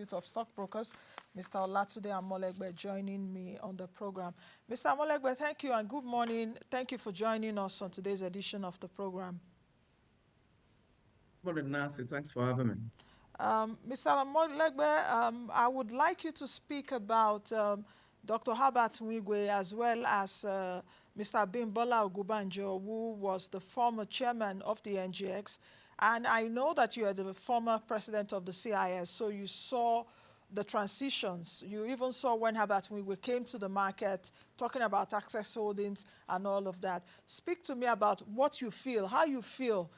Institute of Stockbrokers, Mr. Olatunde Amolegbe, joining me on the program. Mr. Amolegbe, thank you and good morning. Thank you for joining us on today's edition of the program. Good morning, Nancy. Thanks for having me. Mr. Amolegbe, I would like you to speak about Dr. Herbert Wigwe as well as Mr. Abimbola Ogunbanjo, who was the former chairman of the NGX. And I know that you are the former president of the CIS, so you saw the transitions. You even saw when Herbert Wigwe came to the market, talking about access holdings and all of that. Speak to me about what you feel, how you feel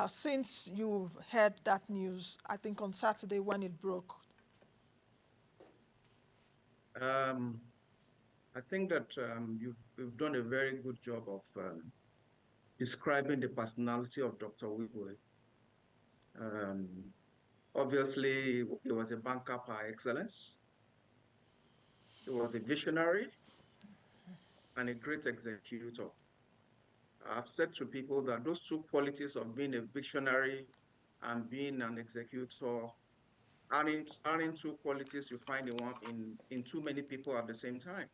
since you heard that news, I think on Saturday when it broke. Um, I think that you've done a very good job of describing the personality of Dr. Wigwe. Um, Obviously, he was a banker par excellence. He was a visionary and a great executor. I've said to people that those two qualities of being a visionary and being an executor aren't two qualities you find in too many people at the same time.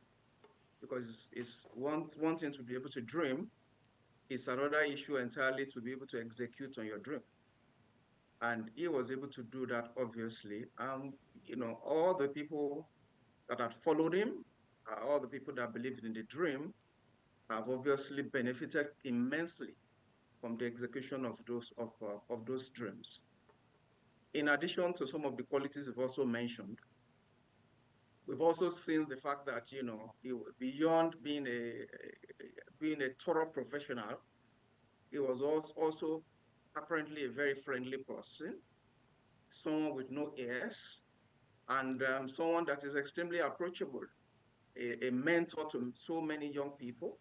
Because it's one thing to be able to dream, it's another issue entirely to be able to execute on your dream. And he was able to do that, obviously. All the people that had followed him, all the people that believed in the dream, have obviously benefited immensely from the execution of those dreams. In addition to some of the qualities you've also mentioned, we've also seen the fact that beyond being a thorough professional, he was also apparently a very friendly person, someone with no airs, and someone that is extremely approachable, a mentor to so many young people,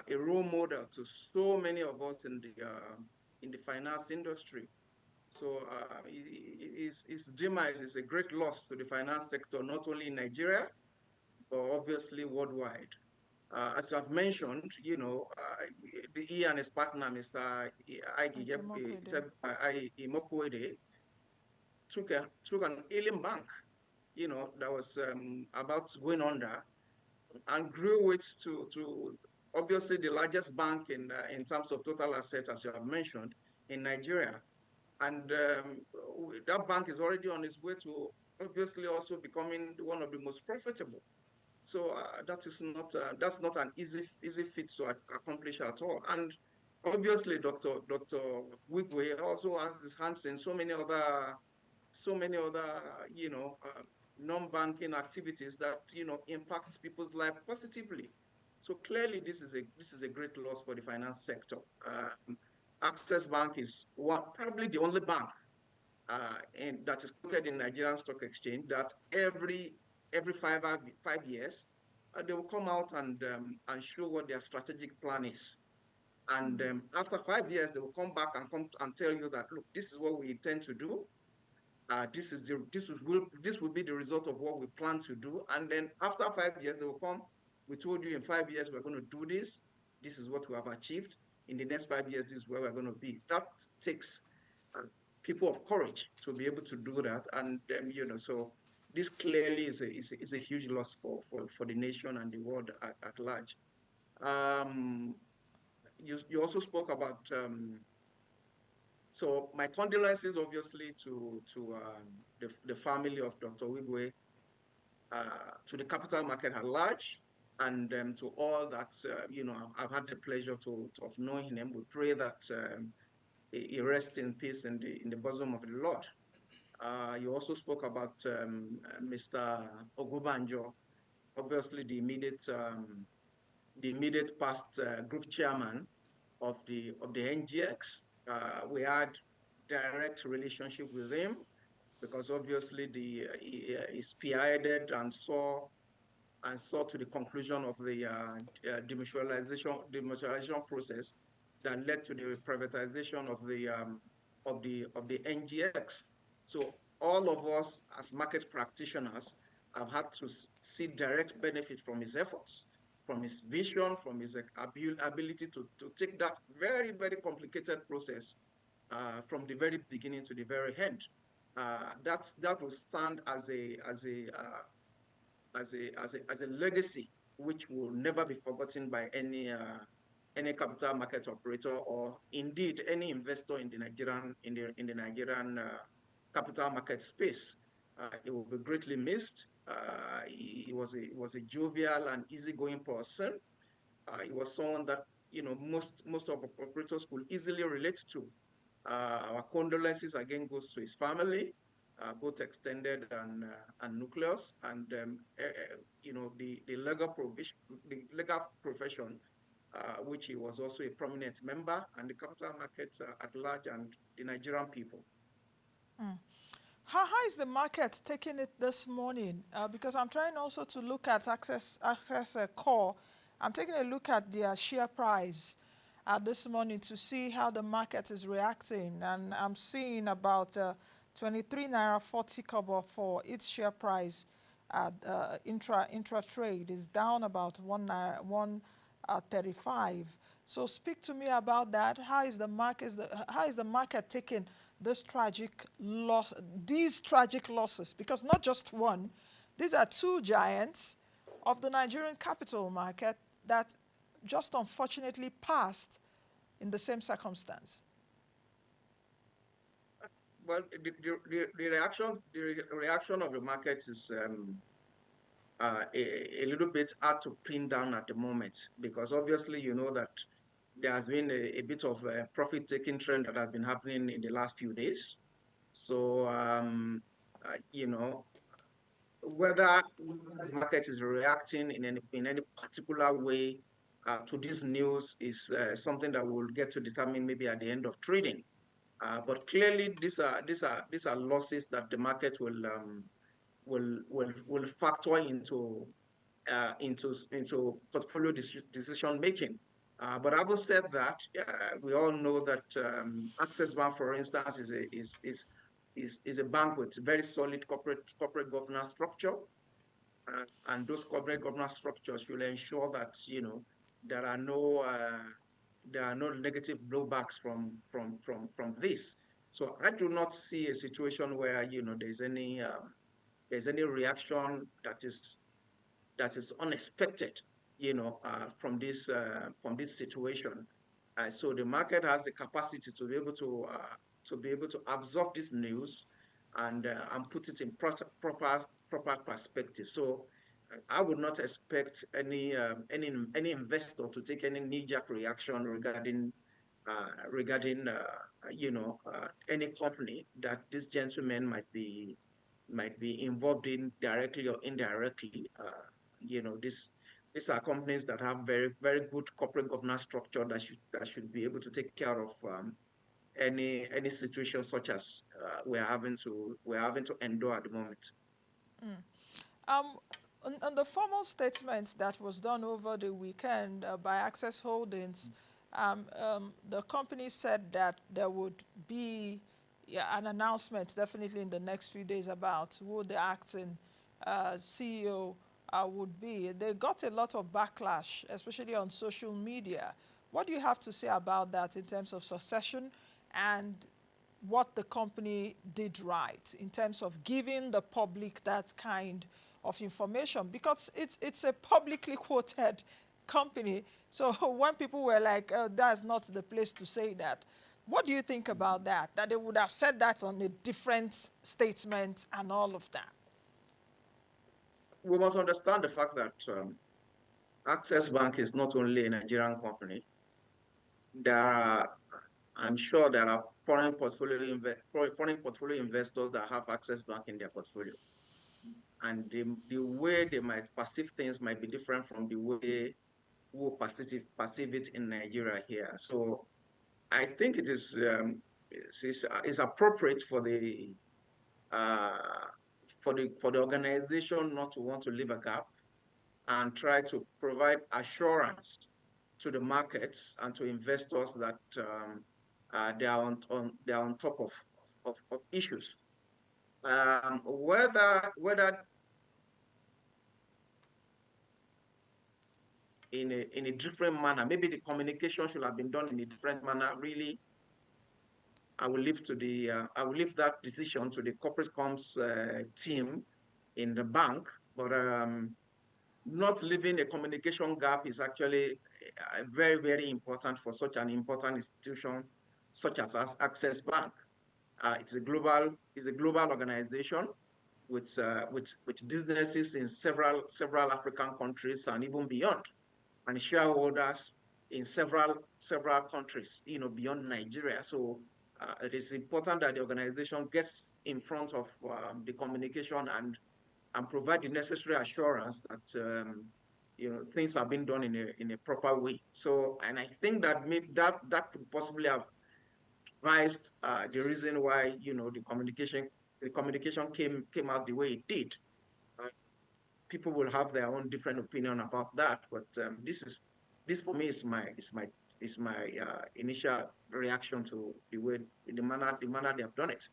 a role model to so many of us in the finance industry. So his demise is a great loss to the finance sector, not only in Nigeria, but obviously worldwide. As I've mentioned, he and his partner, Mr. Imokwede, took an ailing bank, that was about going under, and grew it to obviously the largest bank in terms of total assets, as you have mentioned, in Nigeria. And that bank is already on its way to obviously also becoming one of the most profitable. So that's not an easy feat to accomplish at all. And obviously, Dr. Wigwe also has his hands in so many other non-banking activities that impacts people's life positively. So clearly, this is a great loss for the finance sector. Access Bank is probably the only bank and that is quoted in Nigerian Stock Exchange that every 5 years they will come out and show what their strategic plan is. And after 5 years, they will come back and tell you that, look, this is what we intend to do. This will be the result of what we plan to do. And then after 5 years, they will come. We told you in 5 years we're going to do this. This is what we have achieved. In the next 5 years, this is where we're going to be. That takes people of courage to be able to do that. And so this clearly is a huge loss for the nation and the world at large. You also spoke about so my condolences, obviously, to the family of Dr. Wigwe, to the capital market at large, and to all that I've had the pleasure of knowing him. We pray that he rests in peace in the bosom of the Lord. You also spoke about Mr. Ogunbanjo, obviously the immediate past group chairman of the NGX. We had direct relationship with him because obviously he spearheaded and saw to the conclusion of the demutualization process that led to the privatization of the NGX. So all of us as market practitioners have had to see direct benefit from his efforts, from his vision, from his ability to take that very, very complicated process from the very beginning to the very end. that will stand as a legacy which will never be forgotten by any capital market operator or indeed any investor in the Nigerian capital market space. It will be greatly missed. He was a jovial and easygoing person. He was someone that most of our operators could easily relate to. Our condolences again goes to his family, both extended and nucleus, and the legal profession, which he was also a prominent member, and the capital market at large, and the Nigerian people. Mm. How is the market taking it this morning? Because I'm trying also to look at Access Core. I'm taking a look at their share price this morning to see how the market is reacting, and I'm seeing about 23 naira 40 kobo for its share price at intra trade is down about 1 naira 135. So speak to me about that. How is the market taking this tragic loss, these tragic losses? Because not just one, these are two giants of the Nigerian capital market that just unfortunately passed in the same circumstance. Well, the reaction of the market is a little bit hard to pin down at the moment, because obviously you know that there has been a bit of a profit-taking trend that has been happening in the last few days. So, whether the market is reacting in any particular way to this news is something that we'll get to determine maybe at the end of trading. But clearly, these are losses that the market will factor into portfolio decision making. But having said that, we all know that Access Bank, for instance, is a bank with very solid corporate governance structure, and those corporate governance structures will ensure that there are no negative blowbacks from this. So I do not see a situation where there's any reaction that is unexpected, from this situation. So the market has the capacity to be able to absorb this news and put it in proper perspective. So I would not expect any investor to take any knee-jerk reaction regarding any company that this gentleman might be involved in directly or indirectly. These are companies that have very good corporate governance structure that should be able to take care of any situation such as we're having to endure at the moment. Mm. On the formal statement that was done over the weekend by Access Holdings, the company said that there would be an announcement definitely in the next few days about who the acting CEO would be. They got a lot of backlash, especially on social media. What do you have to say about that in terms of succession and what the company did right in terms of giving the public that kind of information? Because it's a publicly quoted company. So when people were like, oh, that's not the place to say that, what do you think about that? That they would have said that on a different statement and all of that? We must understand the fact that Access Bank is not only a Nigerian company. I'm sure there are foreign portfolio investors that have Access Bank in their portfolio, and the way they might perceive things might be different from the way we perceive it in Nigeria here. So I think it is appropriate for the organization not to want to leave a gap and try to provide assurance to the markets and to investors that they are on top of issues. Whether in a different manner, maybe the communication should have been done in a different manner. Really, I will leave that decision to the corporate comms team in the bank. But not leaving a communication gap is actually very, very important for such an important institution such as Access Bank. It's a global organization with businesses in several African countries and even beyond, and shareholders in several countries, beyond Nigeria. So it is important that the organization gets in front of the communication and provide the necessary assurance that things are being done in a proper way. So, and I think that maybe that could possibly have advised the reason why the communication came out the way it did. People will have their own different opinion about that, but this for me is my initial reaction to the manner they have done it.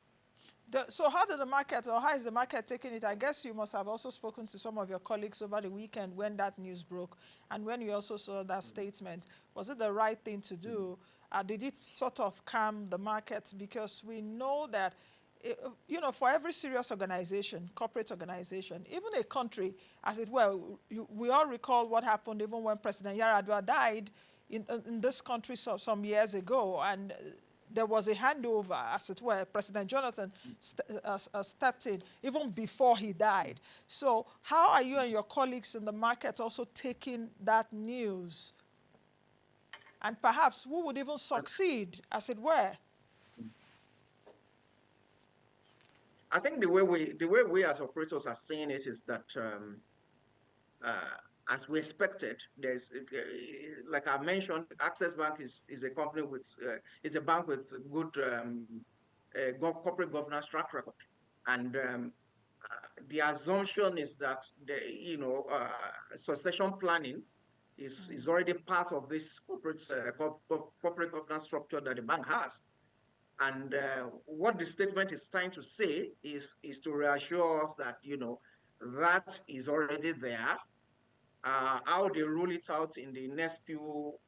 So how did the market, or how is the market taking it? I guess you must have also spoken to some of your colleagues over the weekend when that news broke, and when you also saw that statement. Was it the right thing to do? Did it sort of calm the market? Because we know that, for every serious organization, corporate organization, even a country, as it were, we all recall what happened even when President Yaradua died in this country some years ago, and there was a handover, as it were. President Jonathan stepped in even before he died. So how are you and your colleagues in the market also taking that news? And perhaps who would even succeed, as it were? I think the way we as operators are seeing it is that as we expected, there's like I mentioned, Access Bank is a company with is a bank with good corporate governance track record, and the assumption is that succession planning is already part of this corporate governance structure that the bank has. And what the statement is trying to say is to reassure us that that is already there. How they roll it out in the next few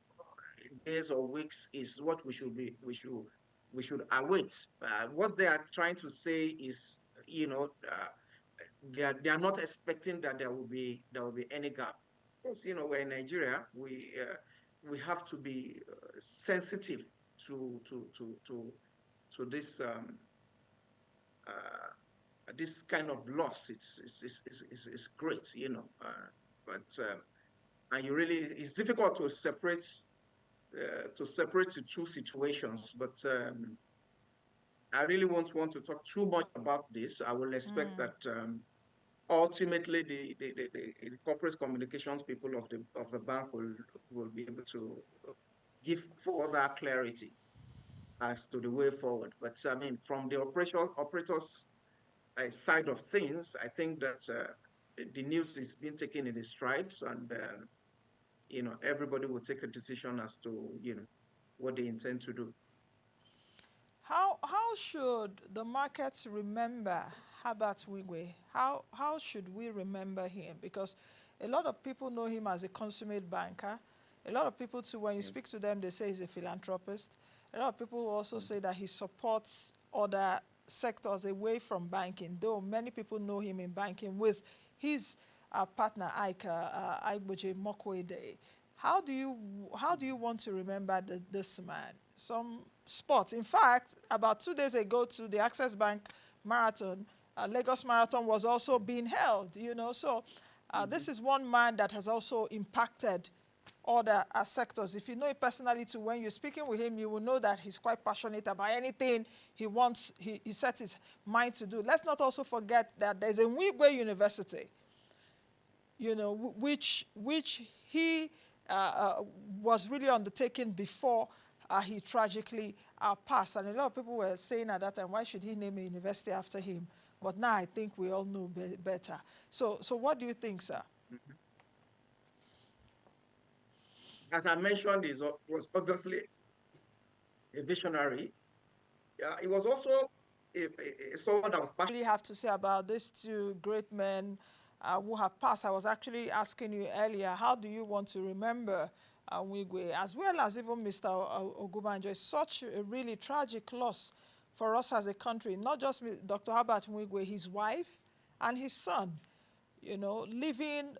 days or weeks is what we should await. What they are trying to say is, they are not expecting that there will be any gap. Of course, we're in Nigeria. We have to be sensitive to this this kind of loss. It's great, but and it's difficult to separate the two situations. But I really won't want to talk too much about this. I will expect that ultimately the corporate communications people of the bank will be able to give further clarity as to the way forward. But I mean, from the operators side of things, I think that the news is being taken in the strides, and everybody will take a decision as to what they intend to do. How should the markets remember Herbert Wigwe? How should we remember him? Because a lot of people know him as a consummate banker. A lot of people too, when you speak to them, they say he's a philanthropist. A lot of people also say that he supports other sectors away from banking, though many people know him in banking with his partner Ike Mokwede. How do you want to remember this man? Some sports. In fact, about 2 days ago to the Access Bank Marathon, Lagos Marathon was also being held, So this is one man that has also impacted other sectors. If you know him personally too, when you're speaking with him, you will know that he's quite passionate about anything he wants, he sets his mind to do. Let's not also forget that there's a Wigwe University, which he was really undertaken before he tragically passed. And a lot of people were saying at that time, why should he name a university after him? But now I think we all know better. So what do you think, sir? Mm-hmm. As I mentioned, he was obviously a visionary. He was also someone that was passionate. Really have to say about these two great men who have passed. I was actually asking you earlier, how do you want to remember Wigwe, as well as even Mr. Ogunbanjo? It's such a really tragic loss for us as a country, not just Dr. Herbert Wigwe, his wife and his son, you know, living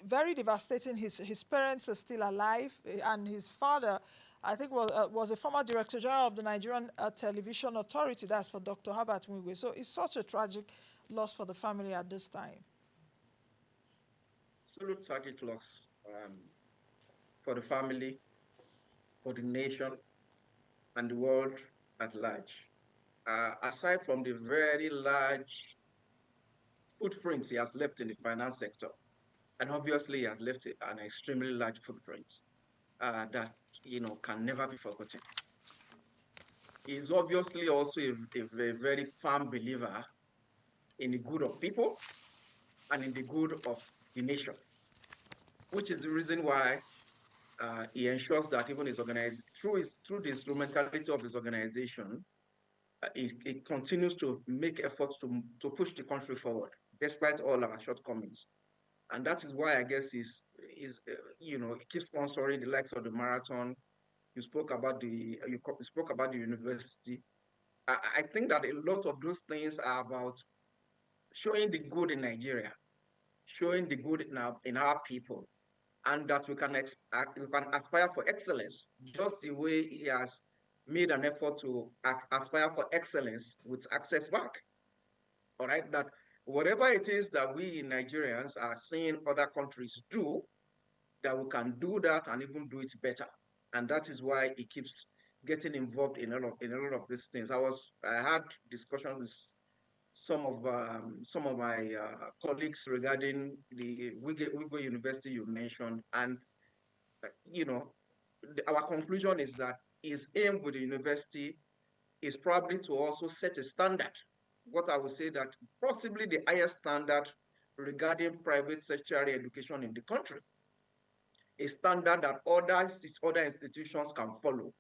very devastating. His parents are still alive, and his father, I think, was a former Director General of the Nigerian Television Authority. That's for Dr. Herbert Wigwe. So it's such a tragic loss for the family at this time. Absolute tragic loss for the family, for the nation, and the world at large. Aside from the very large footprints he has left in the finance sector, and obviously he has left an extremely large footprint that can never be forgotten. He's obviously also a very firm believer in the good of people and in the good of the nation, which is the reason why he ensures that even his organization, through the instrumentality of his organization, it continues to make efforts to push the country forward, despite all our shortcomings. And that is why I guess he keeps sponsoring the likes of the marathon. You spoke about the university. I think that a lot of those things are about showing the good in Nigeria, showing the good in our people, and that we can aspire for excellence, just the way he has made an effort to aspire for excellence with Access Bank. All right, that whatever it is that we Nigerians are seeing other countries do, that we can do that and even do it better. And that is why he keeps getting involved in a lot of these things. I had discussions with some of my colleagues regarding the Wigwe University you mentioned, and our conclusion is that his aim with the university is probably to also set a standard. What I would say that possibly the highest standard regarding private tertiary education in the country, a standard that other institutions can follow,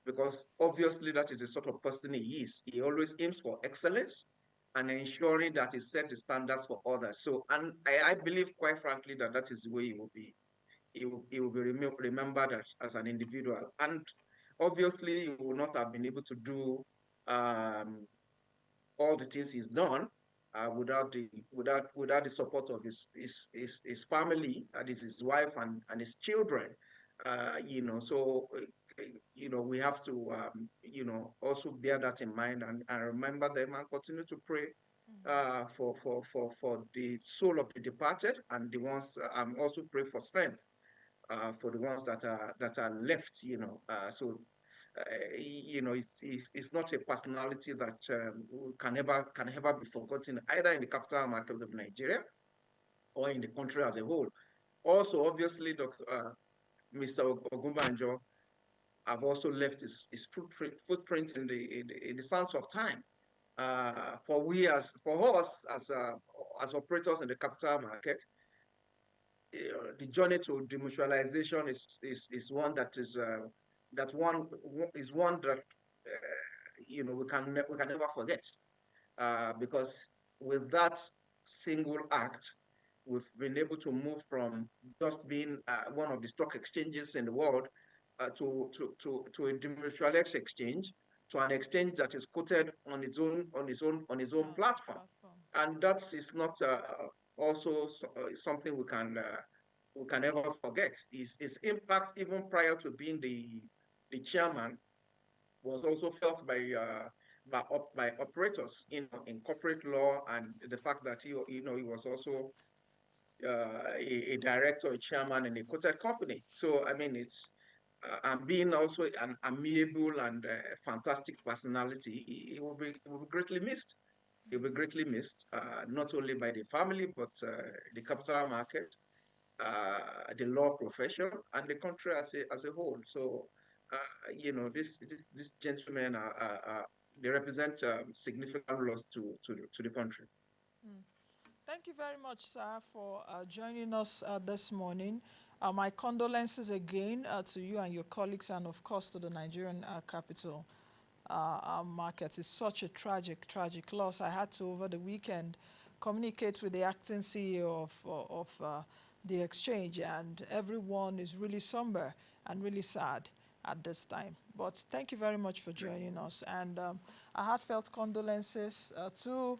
because obviously that is the sort of person he is. He always aims for excellence and ensuring that he sets the standards for others. So, and I believe, quite frankly, that is the way he will be. He will be remembered as an individual. And obviously, he will not have been able to do all the things he's done without the support of his family, that is his wife and his children. So we have to also bear that in mind and remember them and continue to pray for the soul of the departed, and the ones also pray for strength for the ones that are left. It's not a personality that can ever be forgotten, either in the capital market of Nigeria or in the country as a whole. Also, obviously, Mr. Ogunbanjo have also left his footprint in the sands of time. For us as operators in the capital market, the journey to demutualization is one that we can never forget, because with that single act, we've been able to move from just being one of the stock exchanges in the world to a demutualized exchange, to an exchange that is quoted on its own platform. And that is not also something we can ever forget. His impact, even prior to being the chairman, was also felt by operators in corporate law, and the fact that he was also a director, a chairman in a quoted company. So I mean, it's and being also an amiable and fantastic personality, he will be greatly missed. He will be greatly missed, not only by the family, but the capital market, the law profession, and the country as a whole. So, these gentlemen they represent significant loss to the country. Thank you very much, sir, for joining us this morning. My condolences again to you and your colleagues, and of course to the Nigerian capital market. It's such a tragic loss. I had to, over the weekend, communicate with the acting CEO of the exchange, and everyone is really somber and really sad. at this time. But thank you very much for joining us, and our heartfelt condolences to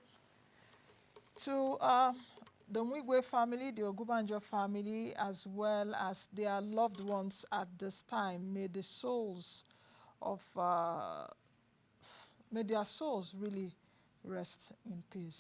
the Wigwe family, the Ogunbanjo family, as well as their loved ones at this time. May the souls of may their souls really rest in peace.